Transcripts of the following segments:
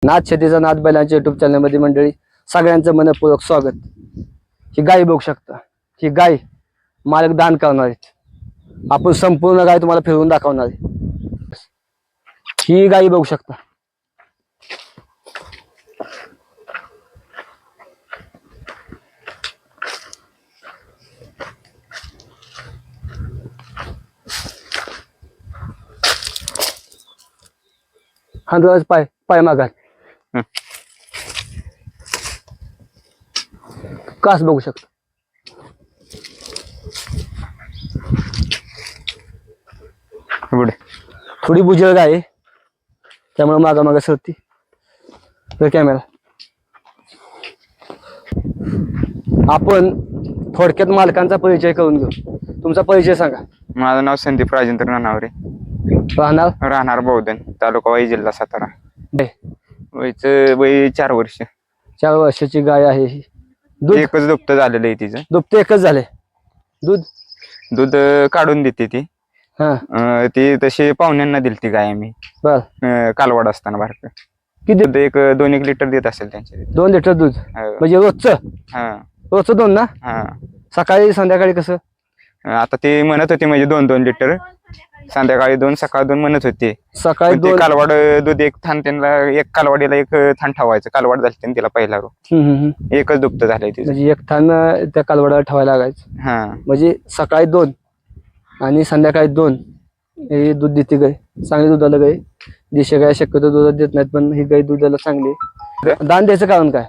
नाद शेतीचा नाद बैलांच्या युट्यूब चॅनलमध्ये मंडळी सगळ्यांचं मनपूर्वक स्वागत. ही गाय बघू शकता. ही गाय मालक दान करणार आहेत. आपण संपूर्ण गाय तुम्हाला फिरवून दाखवणार आहे. ही गाय बघू शकता. हांडवळच पाय पाय मागा कास बघू शकता. थोडी बुजळ गाय आहे त्यामुळे मागा मागा सरती. तर कॅमेरा आपण थोडक्यात मालकांचा परिचय करून घेऊ. तुमचा परिचय सांगा. माझं नाव संदीप राजेंद्र नानावरे, राहणार बौद्धन, तालुका वाई, जिल्हा सातारा. वय 4 वर्ष. 4 वर्षाची गाय आहे ही. दूध एकच दुभतं झालेलं आहे तिचं. दुभते एकच झाले. दूध काढून देते ती. ती तशी पाहुण्यांना दिली ती गाय आम्ही. बर कालवाड असताना बारक. किती? 2-1 लिटर देत असेल त्यांच्या. 2 लिटर दूध म्हणजे रोजचं 2 ना. सकाळी संध्याकाळी कसं? आता ते म्हणत होते म्हणजे 2-2 लिटर, संध्याकाळी 2, सकाळी 2 म्हणत होते. सकाळी 2 कालवाड दूध एक थान त्यांना, एक कालवाडीला एक थान ठेवायचं. कालवाड झाली तिला पहिला रो. एकच दुभतं झालंय तिचं. म्हणजे एक थान त्या कालवडाला ठेवायला लागायचं. म्हणजे सकाळी 2 आणि संध्याकाळी 2 हे दूध देते गाय. चांगली दुधाला गाय. देशी गाय शक्यतो दूध देत नाहीत, पण ही गाय दुधाला चांगली. दान द्यायचं कारण काय?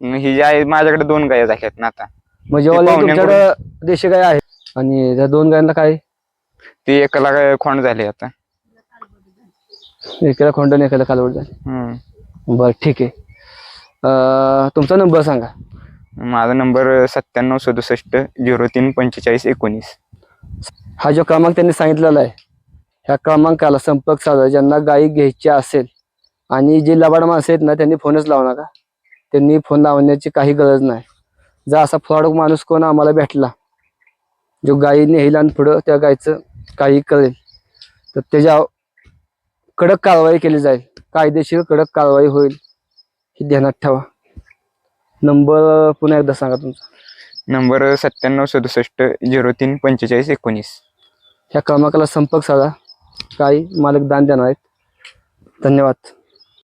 ही जी आहे माझ्याकडे 2 गाय झाल्यात ना आता. म्हणजे तुमच्याकडे देशी गाय आहे आणि त्या 2 गायांना काय? ती एकाला खोंड झाली आता. एकाला खोंड आणि एकाला कालवड झाली. बर ठीक आहे. तुमचा नंबर सांगा. माझा नंबर 9767 03 45 19. हा जो क्रमांक त्यांनी सांगितलेला आहे, ह्या क्रमांकाला संपर्क साधा. ज्यांना गायी घ्यायच्या असेल आणि जे लबाड माणसं आहेत ना, त्यांनी फोनच लावू नका. त्यांनी फोन लावण्याची काही गरज नाही. जर असा फ्रॉड माणूस कोण आम्हाला भेटला जो गायी नेईल आणि पुढं त्या गायचं काही करेल, तर त्याच्या कडक कारवाई केली जाईल. कायदेशीर कडक कारवाई होईल, हे ध्यानात ठेवा. नंबर पुन्हा एकदा सांगा तुमचा. नंबर 9767 03 45 19. ह्या क्रमांकाला संपर्क साधा. काही मालक दान देणार आहेत. धन्यवाद.